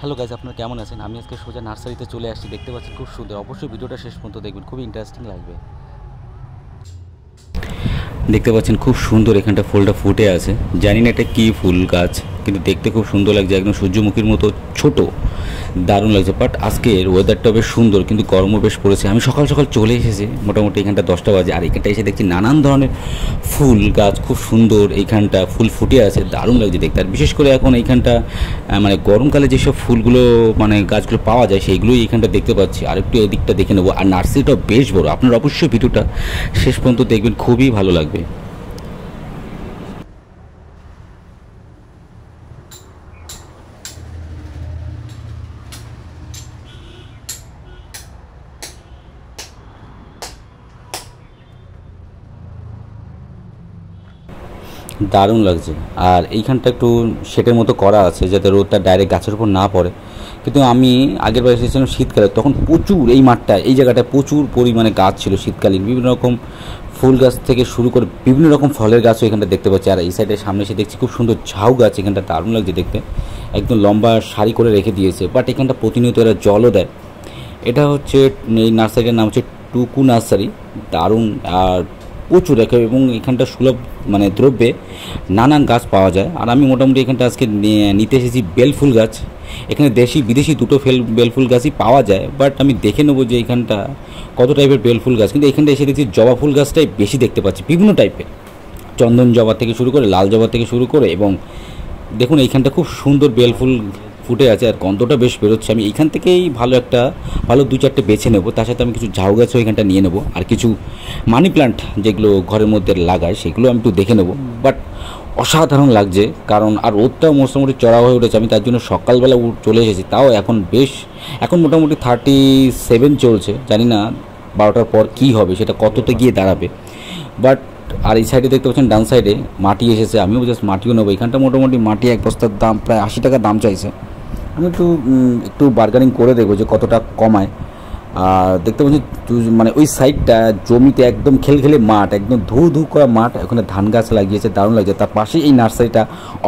Hello guys, আপনারা কেমন আছেন? আমি আজকে সোজা নার্সারিতে চলে আসছি। দেখতে পাচ্ছেন খুব সুন্দর। অবশ্যই ভিডিওটা শেষ পর্যন্ত দেখবেন, খুবই ইন্টারেস্টিং লাগবে। দেখতে পাচ্ছেন খুব সুন্দর এখানটা ফুলটা ফুটে আছে। জানি না এটা কী ফুল গাছ, কিন্তু দেখতে খুব সুন্দর লাগছে। একদম সূর্যমুখীর মতো ছোট, দারুণ লাগছে। বাট আজকের ওয়েদারটা বেশ সুন্দর, কিন্তু গরমও বেশ পড়েছে। আমি সকাল সকাল চলে এসেছি, মোটামুটি এখানটা 10টা বাজে। আর এখানটা এসে দেখছি নানান ধরনের ফুল গাছ, খুব সুন্দর এইখানটা ফুল ফুটে আছে, দারুণ লাগছে দেখতে। আর বিশেষ করে এখন এইখানটা মানে গরমকালে যেসব ফুলগুলো মানে গাছগুলো পাওয়া যায়, সেইগুলোই এইখানটা দেখতে পাচ্ছি। আর একটু এদিকটা দেখে নেবো। আর নার্সারিটাও বেশ বড়। আপনারা অবশ্যই ভিডিওটা শেষ পর্যন্ত দেখবেন, খুবই ভালো লাগবে। দারুণ লাগছে। আর এইখানটা একটু শেডের মতো করা আছে, যাতে রোদটা ডাইরেক্ট গাছের উপর না পড়ে। কিন্তু আমি আগের বার এসেছিলাম শীতকালে, তখন প্রচুর এই মাঠটা, এই জায়গাটায় প্রচুর পরিমাণে গাছ ছিল শীতকালীন। বিভিন্ন রকম ফুল গাছ থেকে শুরু করে বিভিন্ন রকম ফলের গাছও এখানটা দেখতে পাচ্ছি। আর এই সাইডের সামনে এসে দেখছি খুব সুন্দর ঝাউ গাছ। এখানটা দারুণ লাগছে দেখতে, একদম লম্বা সারি করে রেখে দিয়েছে। বাট এখানটা প্রতিনিয়ত এরা জলও দেয়। এটা হচ্ছে এই নার্সারিটার নাম হচ্ছে টুকু নার্সারি। দারুণ। আর প্রচুর এবং এখানটা সুলভ মানে দ্রব্যে নানান গাছ পাওয়া যায়। আর আমি মোটামুটি এখানটা আজকে নিতে এসেছি বেলফুল গাছ। এখানে দেশি বিদেশি দুটো বেলফুল গাছই পাওয়া যায়। বাট আমি দেখে নেবো যে এখানটা কত টাইপের বেলফুল গাছ। কিন্তু এখানটা এসে দেখছি জবা ফুল গাছটাই বেশি দেখতে পাচ্ছি, বিভিন্ন টাইপের। চন্দন জবা থেকে শুরু করে, লাল জবা থেকে শুরু করে, এবং দেখুন এইখানটা খুব সুন্দর বেলফুল ফুটে আছে। আর গন্ধটা বেশ বেরোচ্ছে। আমি এইখান থেকেই ভালো 2-4টে বেছে নেবো। তার সাথে আমি কিছু ঝাউ গাছও এখানটা নিয়ে নেবো। আর কিছু মানি প্লান্ট যেগুলো ঘরের মধ্যে লাগায়, সেগুলো আমি একটু দেখে নেবো। বাট অসাধারণ লাগছে, কারণ আর রোদটাও মোটামুটি চড়া হয়ে উঠেছে। আমি তার জন্য সকালবেলা চলে এসেছি। তাও এখন মোটামুটি 37 চলছে। জানি না 12টার পর কী হবে, সেটা কতটা গিয়ে দাঁড়াবে। বাট আর এই সাইডে দেখতে পাচ্ছেন ডান সাইডে মাটি এসেছে। আমিও জাস্ট মাটিও নেবো। এখানটা মোটামুটি মাটি এক বস্তার দাম প্রায় 80 টাকা দাম চাইছে। আমি একটু বার্গেনিং করে দেখবো যে কতটা কমায়। আর দেখতে পাচ্ছি মানে ওই সাইডটা জমিতে একদম খেলখেলে মাঠ, একদম ধু করা মাঠ। ওখানে ধান গাছ লাগিয়েছে, দারুণ লাগছে। তার পাশেই এই নার্সারিটা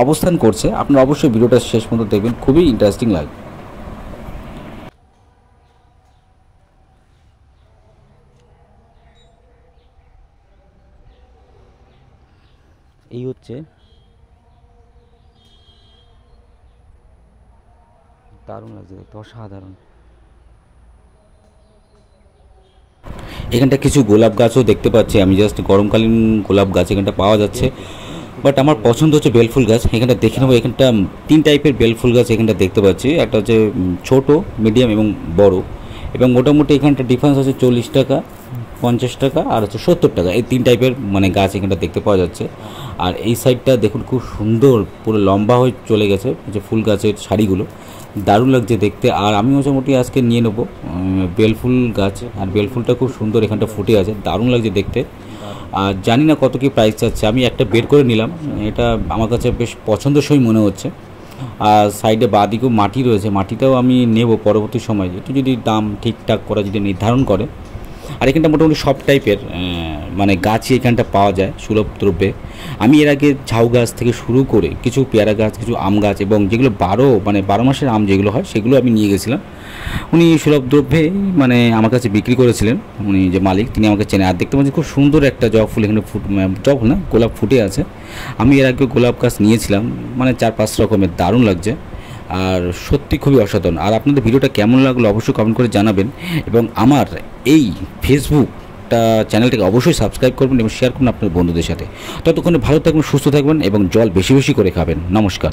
অবস্থান করছে। আপনারা অবশ্যই ভিডিওটা শেষ পর্যন্ত দেখবেন, খুবই ইন্টারেস্টিং লাগবে। এই হচ্ছে দারুণ লাগছে দেখতে, অসাধারণ। এখানটা কিছু গোলাপ গাছও দেখতে পাচ্ছি আমি, জাস্ট গরমকালীন গোলাপ গাছ এখানটা পাওয়া যাচ্ছে। বাট আমার পছন্দ হচ্ছে বেলফুল গাছ। এখানটা দেখে নেবো। এখানটা 3 টাইপের বেলফুল গাছ এখানটা দেখতে পাচ্ছি। একটা হচ্ছে ছোট, মিডিয়াম এবং বড়। এবং মোটামুটি এখানটা ডিফারেন্স আছে 40 টাকা, 50 টাকা আর হচ্ছে 70 টাকা। এই 3 টাইপের মানে গাছ এখানটা দেখতে পাওয়া যাচ্ছে। আর এই সাইডটা দেখুন খুব সুন্দর, পুরো লম্বা হয়ে চলে গেছে যে ফুল গাছের সারিগুলো, দারুণ লাগছে দেখতে। আর আমি মোটামুটি আজকে নিয়ে নেবো বেলফুল গাছ। আর বেলফুলটা খুব সুন্দর এখানটা ফুটে আছে, দারুণ লাগছে দেখতে। আর জানি না কত কি প্রাইস চাচ্ছে। আমি একটা বের করে নিলাম, এটা আমার কাছে বেশ পছন্দসই মনে হচ্ছে। আর সাইডে বাঁদিকেও মাটি রয়েছে, মাটিটাও আমি নেব পরবর্তী সময়ে, একটু যদি দাম ঠিকঠাক করা যদি নির্ধারণ করে। আর এখানটা মোটামুটি সব টাইপের মানে গাছই এখানটা পাওয়া যায় সুলভ দ্রব্যে। আমি এর আগে ঝাউ গাছ থেকে শুরু করে কিছু পেয়ারা গাছ, কিছু আম গাছ, এবং যেগুলো 12 মাসের আম যেগুলো হয়, সেগুলো আমি নিয়ে গেছিলাম। উনি সুলভ দ্রব্যে মানে আমার কাছে বিক্রি করেছিলেন। উনি যে মালিক, তিনি আমাকে চেনে। আর দেখতে পাচ্ছি খুব সুন্দর একটা জবা ফুল এখানে জবা ফুল না, গোলাপ ফুটে আছে। আমি এর আগে গোলাপ গাছ নিয়েছিলাম, মানে 4-5 রকমের, দারুণ লাগছে। আর সত্যি খুবই অসাধারণ। আর আপনাদের ভিডিওটা কেমন লাগলো অবশ্যই কমেন্ট করে জানাবেন। এবং আমার এই ফেসবুকটা চ্যানেলটাকে অবশ্যই সাবস্ক্রাইব করবেন এবং শেয়ার করুন আপনার বন্ধুদের সাথে। ততক্ষণে ভালো থাকবেন, সুস্থ থাকবেন এবং জল বেশি বেশি করে খাবেন। নমস্কার।